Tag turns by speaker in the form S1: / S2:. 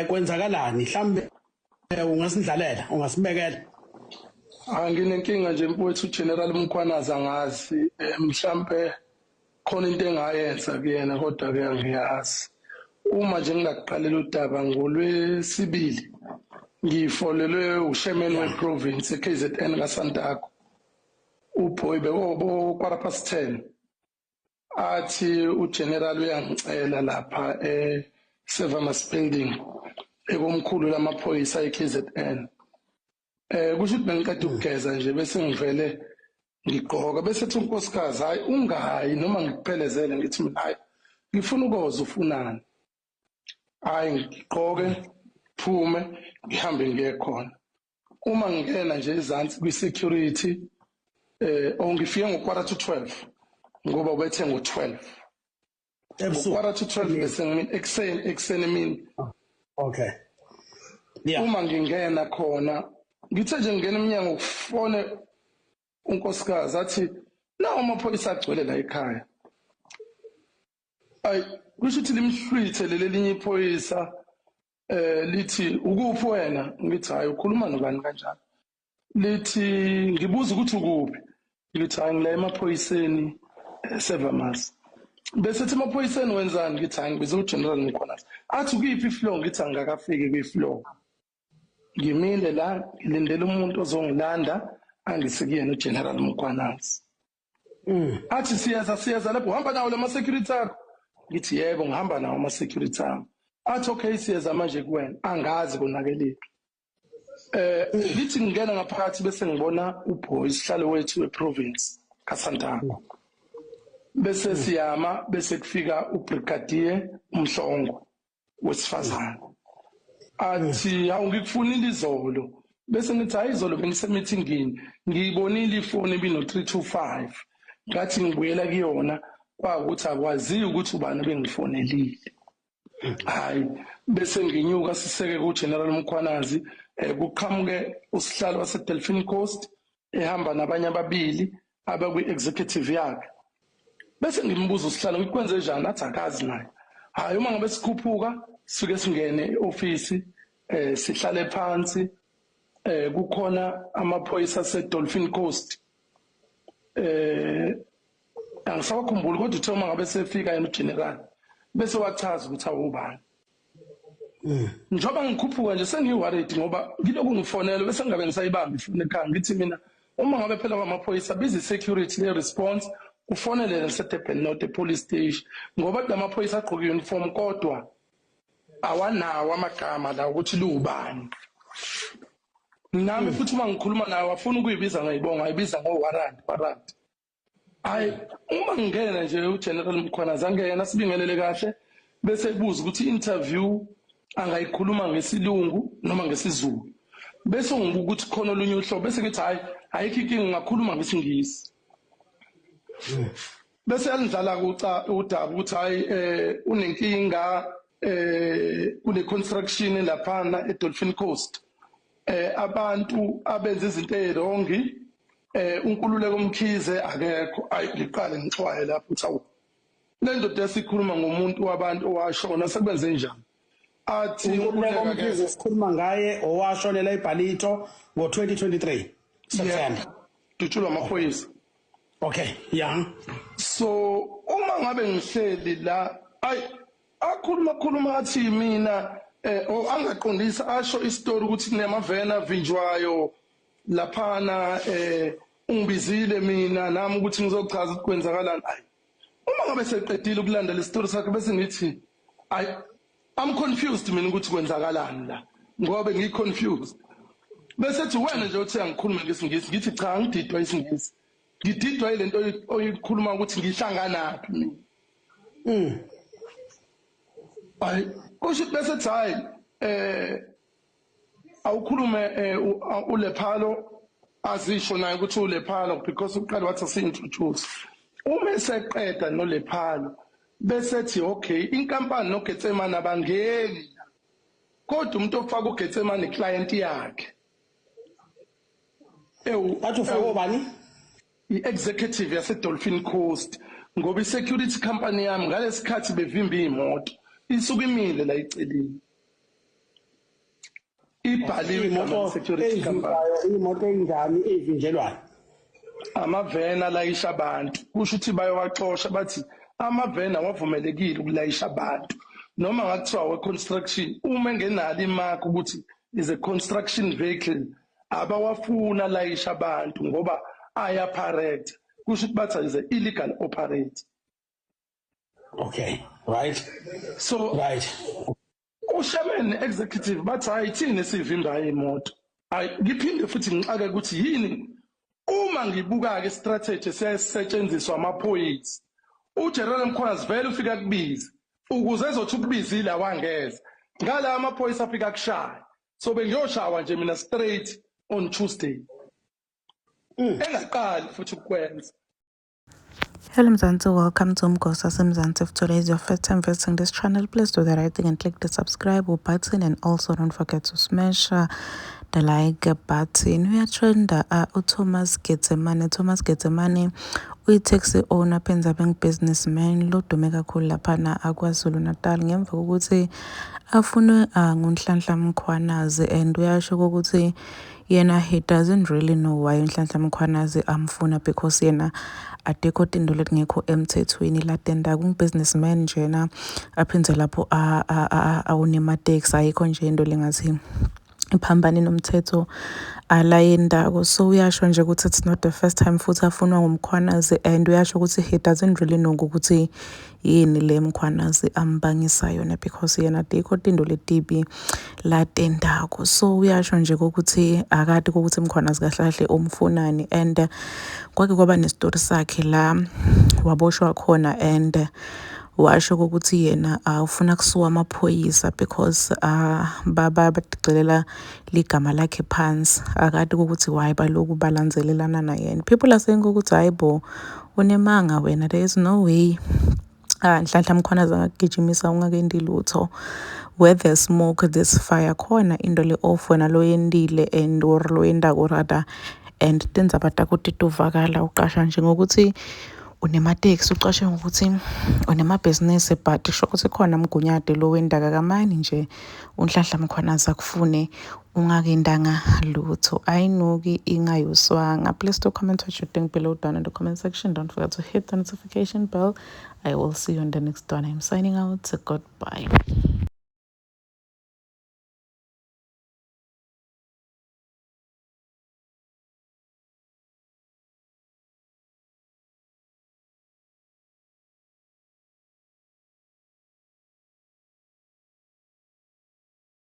S1: kwenzakalani mhlambe ungasindlalela ungasibekela.
S2: Nginenkinga nje mfowethu General Mkhwanazi angazi mhlambe khona into engayenza kuyena kodwa ke ngiyazi. Uma nje ngingaqalela udaba ngolwesibili ngifolelwe ushemen weprovince eKZN kaSantako uBoy beko 10:15 athi uGeneral uyangicela lapha Severmas building ekomkhulu lamaphoyisa eKZN. Kusho ukuthi bengiqeda ukugeza nje bese ngivele ngigqoka bese ethi unkosikazi hayi ungayi noma ngikuphelezele ngithi mina hayi ngifuna ukoza ufunani. Hayi ngigqoke phume ngihambe ngiye khona. Uma ngingena nje ezantsi kwi-security ngifike ngo-11:45 ngoba ubethe ngo-12. Ebusuku 11:45 bese ngimi ekseni emini.
S1: Okay. Yeah.
S2: Uma ngingena khona ngithe nje ngingena eminyango ukufone unkosikazi athi nawo amaphoyisa agcwele la ekhaya. Ay kusho ukuthi limhlwithe lelinye iphoyisa lithi ukuphi wena ngithi hayi ukhuluma nobani kanjani. Lithi ngibuza ukuthi ukuphi. Ngithi hayi ngila emaphoyiseni Severmas. Bese ethi emaphoyiseni wenzani ngithi hayi ngibiza uGeneral Mkhwanazi. Athi ukuphi ifloor ngithi angakafiki kwifloor. Ngimile la ngilindele umuntu ozongilanda angisikuyena uGeneral Mkhwanazi. Athi siyaza lapho uhamba nawo lama security akho. Ngithi yebo ngihamba nawo ama security akho. Athi okay siyeza manje kuwena angazi konakeliphi. Lithi ngingena ngaphakathi bese ngibona uBoy isihlalo wethu weprovince kaSantako. Bese siyama bese kufika ubrigadier uMhlongo wesifazane. Athi awungikufunile izolo bese ngithi hayi izolo bengisemeetingini ngiyibonile ifoni ebino 325 ngathi ngibuyela kuyona kwakuthi akwazi ukuthi ubani bengifonelile. Hayi bese nginyuka siseke kuGeneral Mkhwanazi kuqhamuke usihlalo waseDelphine Coast ehamba nabanye ababili abakwi-executive yakhe. Bese ngimbuza usihlalo ngikwenze njani athi akazi naye. Hayi uma ngabe sikhuphuka sike singene eoffice sihlale phansi kukhona amaphoyisa aseDolphin Coast angisakhumbuli kodwa uthe uma ngabe sefika yena uGeneral bese wachaza ukuthi awubani. Njoba ngikhuphuka nje sengiworried ngoba ngilokhu ngifonela bese ngabe ngisayibamba ifoni ekhaya ngithi mina uma ngabe phela kwamaphoyisa busy security le response ufonele leSedurban North police station ngoba lamaphoyisa agqoke uniform kodwa awanawo amagama la ukuthi lubani. Nami futhi uma ngikhuluma nawe afuna ukuyibiza ngayibonga ayibiza warrant. Hayi uma ngingena nje uGeneral Mkhwanazi angena sibingelele kahle bese ebuza ukuthi interview angayikhuluma ngesilungu noma ngesizulu. Bese ngibuka ukuthi khona olunye uhlobo bese ngithi hayi ayikho inkinga ngakhuluma ngesingisi. Bese yalidlala udaba ukuthi hayi unenkinga kule construction laphana eDolphin Coast. Abantu abenza izinto ezirongi uNkululeko Mkhize akekho ayiliqale ngixwaye lapho uthi awu le ndoda yasikhuluma ngomuntu wabantu owashona sekwenze njani. Athi
S1: uNkululeko Mkhize sikhuluma ngaye owashonela eBhalito ngo-2023 September.
S2: Dutshulwa amaphoyisa.
S1: Okay, yeah.
S2: So uma ngabe ngihleli la akhuluma athi mina angaqondisa asho istory ukuthi kunemavena vinjwayo laphana ungibizile mina nami ukuthi ngizochaza ukuthi kwenzakalani. Uma ngabe seqedile ukulandela istory sakhe bese ngithi I'm confused mina ukuthi kwenzakalani la ngoba ngiconfused. Bese ethi wena nje uthi angikhulume ngesingisi ngithi cha ngididwa isingisi. Ngididwa ilento oyikhuluma ukuthi ngihlanganaphi mina. Kusho bese hayi awukhulume uLephalo azisho naye ukuthi uLephalo because uqala wathi asintroduce. Uma eseqeda noLephalo bese ethi okay inkampani noGetsemane abangeni kodwa umuntu ofaka uGetsemane client yakhe.
S1: Athi ufake obani?
S2: I-executive yaseDolphin Coast ngoba i-security company yami ngalesikhathi bevimba imoto isuke imile la iceleni ibhaliwe igama le-security company.
S1: imoto enjani evinjelwayo?
S2: Amaveni alayisha abantu kusho ukuthi bayowaxosha bathi amaveni awavumelekile ukulayisha abantu noma ngakuthiwa we-construction uma engenalo imark ukuthi is a construction vehicle abawafuna layisha abantu ngoba ayaparate kusho ukuthi bathi is a illegal operate.
S1: Okay, right.
S2: So
S1: Right.
S2: ushaman executive bathi hayi thina sivimba imoto. Hayi ngiphinde futhi ngixake ukuthi yini uma ngibuka ke strategy siyasetshenziswa amaphoyisa uGeneral Mkhwanazi vele ufika kubiza ukuze ezothi ukubizile awangeza ngala amaphoyisa afika kushaya so bengiyoshawa nje mina straight on Tuesday engaqali futhi ukwenza.
S3: Hello Mzansi, welcome to Mgosa Mzansi. If today is your first time visiting this channel, please do the right thing and click the subscribe button, and also don't forget to smash the like button. We are trying Thomas Getsemane. Thomas Getsemane uyi-taxi owner phenza bank businessman lo dume kakhulu laphana aKwaZulu Natal ngemva kokuthi afune nguNhlanhla Mkhwanazi, and uyasho ukuthi yena he doesn't really know why uNhlanhla Mkhwanazi amfuna because yena adekho tindo letingekho emthethweni latenda kungu-businessman njena aphenze lapho awunema-taxi ayikho nje into lengathi iphambane nomthetho alayendako. So uyasho nje ukuthi it's not the first time futhi afunwa nguMkhwanazi, and uyasho ukuthi he doesn't really know ukuthi yini le Mkhwanazi ambangisa yona because yena adekho tindo letibi latendako. So uyasho nje ukuthi akade ukuthi Mkhwanazi kahle kahle umfunani, and kwake kwaba nestory sakhe la waboshwa khona, and washo ukuthi yena ufuna kusuka amaphoyisa because badigcilela ligama lakhe phansi akade ukuthi why baloku balandzelelana naye. And people are saying ukuthi hayibo unemanga wena, there is no way Nhlanhla Mkhwanazi angagijimisa ungakendi lutho. Where there's smoke there's fire. Khona into le off wena lo yendile and or lo yendako rather, and tenza batakuti tuvakala uqasha nje ngokuthi unema-taxi uqashe ngokuthi unema-business, but sho ukuthi khona mgunyade lo wendaka kamani nje uNhlanhla Mkhwanazi akufune ungakendanga lutho. Ayinoki ingayuswanga. Please do comment what you think below down in the comment section. Don't forget to hit the notification bell. I will see you on the next one. I'm signing out. Goodbye.